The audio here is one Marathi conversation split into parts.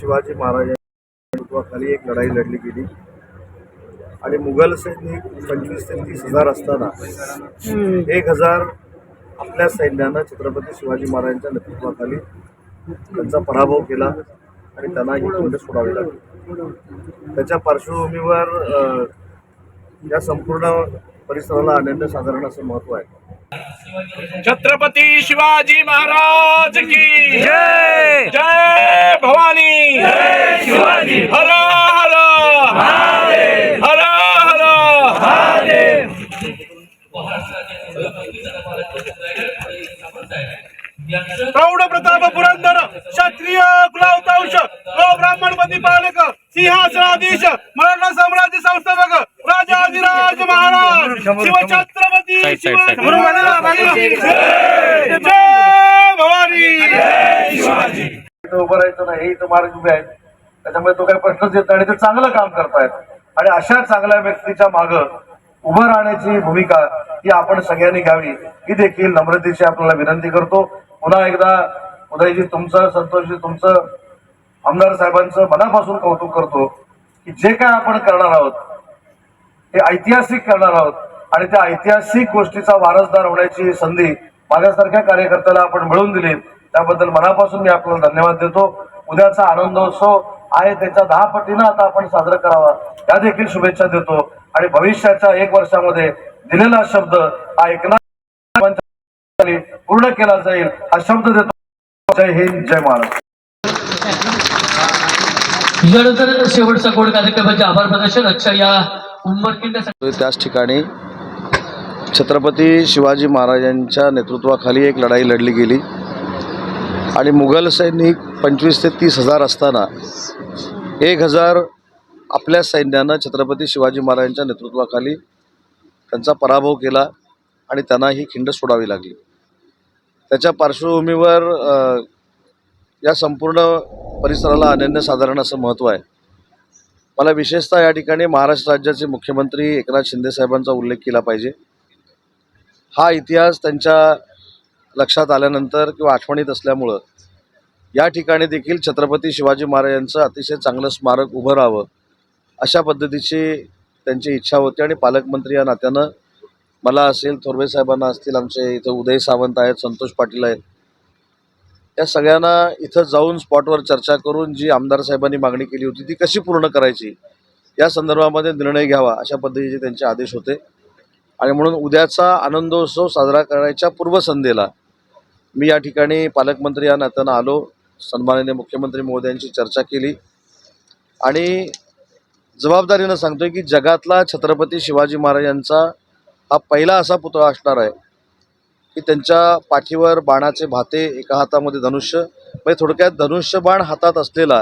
शिवाजी महाराजांच्या नेतृत्वाखाली एक लढाई लढली गेली आणि मुघल सैनिक 25 ते 30 हजार असताना 1,000 आपल्या सैन्यानं छत्रपती शिवाजी महाराजांच्या नेतृत्वाखाली त्यांचा पराभव केला आणि त्यांना ही खंड सोडावी लागली। त्याच्या पार्श्वभूमीवर या संपूर्ण परिसराला अनन्यसाधारण असं महत्त्व आहे। छत्रपती शिवाजी महाराज की जय। जय भवानी, जय शिवाजी। हर हर महादेव, हर हर महादेव। प्रौढ प्रताप पुरंदर क्षत्रिय कुलावतांश ब्राह्मण पती पालक सिंहासनाधीश मराठा साम्राज्य संस्थापक राजाधिराज महाराज शिवछत्रपती शिवाजी। जय भवानी, जय शिवाजी। उभं राहायचं नाही, हे मार्ग उभे आहेत, त्याच्यामुळे तो काही प्रश्नच येत नाही। ते चांगलं काम करतायत आणि अशा चांगल्या व्यक्तीच्या मागं उभं राहण्याची भूमिका ही आपण सगळ्यांनी घ्यावी, ही देखील नम्रतेची आपल्याला विनंती करतो। पुन्हा एकदा उदयजी तुमचं, संतोषजी तुमचं, आमदार साहेबांचं मनापासून कौतुक करतो की जे काय आपण करणार आहोत ते ऐतिहासिक करणार आहोत आणि त्या ऐतिहासिक गोष्टीचा वारसदार होण्याची संधी माझ्यासारख्या कार्यकर्त्याला आपण मिळवून दिली, त्याबद्दल मनापासून मी आपल्याला धन्यवाद देतो। उद्याचा आनंदोत्सव आहे त्याच्या 10 पटीनं आता आपण साजरा करावा, त्या देखील शुभेच्छा देतो आणि भविष्याच्या 1 वर्षामध्ये दिलेला शब्द हा एकनाथ पूर्ण केला जाईल हा शब्द देतो। जय हिंद, जय महाराष्ट्र। यानंतर शेवटचा गोड कार्यक्रमाचे आभार प्रदर्शन आजच्या या उंबरकिंड त्याच ठिकाणी छत्रपती शिवाजी महाराजांच्या नेतृत्वाखाली एक लढाई लढली गेली आणि मुघल सैनिक 25 ते 30 हजार असताना 1,000 आपल्या सैन्यानं छत्रपती शिवाजी महाराजांच्या नेतृत्वाखाली त्यांचा पराभव केला आणि त्यांना ही खिंड सोडावी लागली। त्याच्या पार्श्वभूमीवर या संपूर्ण परिसराला अनन्यसाधारण असं महत्त्व आहे। मला विशेषतः या ठिकाणी महाराष्ट्र राज्याचे मुख्यमंत्री एकनाथ शिंदे साहेबांचा उल्लेख केला पाहिजे। हा इतिहास त्यांच्या लक्षात आल्यानंतर किंवा आठवणीत असल्यामुळं या ठिकाणी देखील छत्रपती शिवाजी महाराजांचं अतिशय चांगलं स्मारक उभं राहावं अशा पद्धतीची त्यांची इच्छा होती आणि पालकमंत्री या नात्यानं मला असेल, थोरवे साहेबांना असतील, आमचे इथं उदय सावंत आहेत, संतोष पाटील आहेत, या सगळ्यांना इथं जाऊन स्पॉटवर चर्चा करून जी आमदार साहेबांनी मागणी केली होती ती कशी पूर्ण करायची या संदर्भामध्ये निर्णय घ्यावा अशा पद्धतीचे त्यांचे आदेश होते। आणि म्हणून उद्याचा आनंदोत्सव साजरा करायच्या पूर्वसंध्येला मी या ठिकाणी पालकमंत्री या नात्यानं आलो, सन्माननीय मुख्यमंत्री महोदयांची चर्चा केली आणि जबाबदारीनं सांगतोय की जगातला छत्रपती शिवाजी महाराजांचा हा पहिला असा पुतळा असणार आहे की त्यांच्या पाठीवर बाणाचे भाते, एका हातामध्ये धनुष्य, म्हणजे थोडक्यात धनुष्यबाण हातात असलेला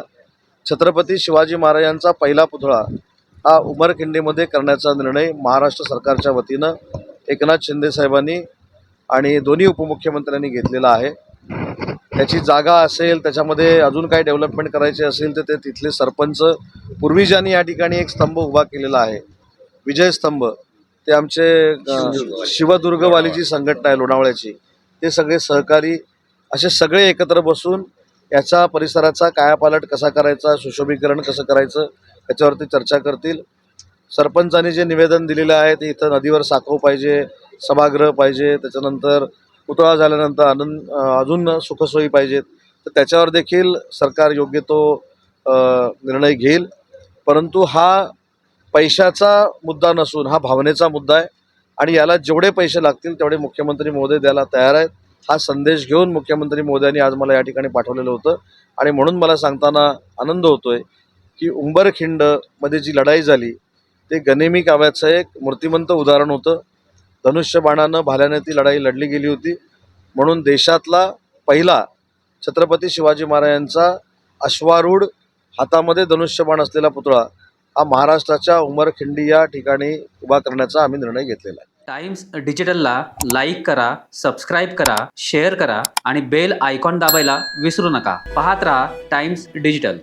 छत्रपती शिवाजी महाराजांचा पहिला पुतळा हा उमरखिंडीमध्ये करण्याचा निर्णय महाराष्ट्र सरकारच्या वतीनं एकनाथ शिंदे साहेबांनी आणि दोन्ही उपमुख्यमंत्र्यांनी घेतलेला आहे। त्याची जागा असेल, त्याच्यामध्ये अजून काही डेव्हलपमेंट करायचे असेल तर ते तिथले सरपंच, पूर्वी ज्यांनी या ठिकाणी एक स्तंभ उभा केलेला आहे विजय स्तंभ, ते आमचे शिवदुर्गवालीची संघटना आहे लोणावळ्याची, ते सगळे सहकारी असे सगळे एकत्र बसून याचा परिसराचा कायापालट कसा करायचा, सुशोभीकरण कसं करायचं याच्यावरती चर्चा करतील। सरपंचांनी जे निवेदन दिलेलं आहे ते इथं नदीवर साखव पाहिजे, सभागृह पाहिजे, त्याच्यानंतर पुतळा झाल्यानंतर अजून सुखसोयी पाहिजेत, तर त्याच्यावर देखील सरकार योग्य तो निर्णय घेईल। परंतु हा पैशाचा मुद्दा नसून हा भावनेचा मुद्दा आहे आणि याला जेवढे पैसे लागतील तेवढे मुख्यमंत्री महोदय द्यायला तयार आहेत। हा संदेश घेऊन मुख्यमंत्री महोदयांनी आज मला या ठिकाणी पाठवलेलं होतं आणि म्हणून मला सांगताना आनंद होतोय की उंबरखिंडमध्ये जी लढाई झाली ते गनिमी काव्याचं एक मूर्तिमंत उदाहरण होतं। धनुष्यबाणानं भाल्याने ती लढाई लढली गेली होती, म्हणून देशातला पहिला छत्रपती शिवाजी महाराजांचा अश्वारूढ हातामध्ये धनुष्यबाण असलेला पुतळा हा महाराष्ट्राच्या उमरखिंडी या ठिकाणी उभा करण्याचा आम्ही निर्णय घेतलेला आहे। टाइम्स डिजिटलला लाईक करा, सबस्क्राईब करा, शेअर करा आणि बेल आयकॉन दाबायला विसरू नका। पाहत रहा टाइम्स डिजिटल।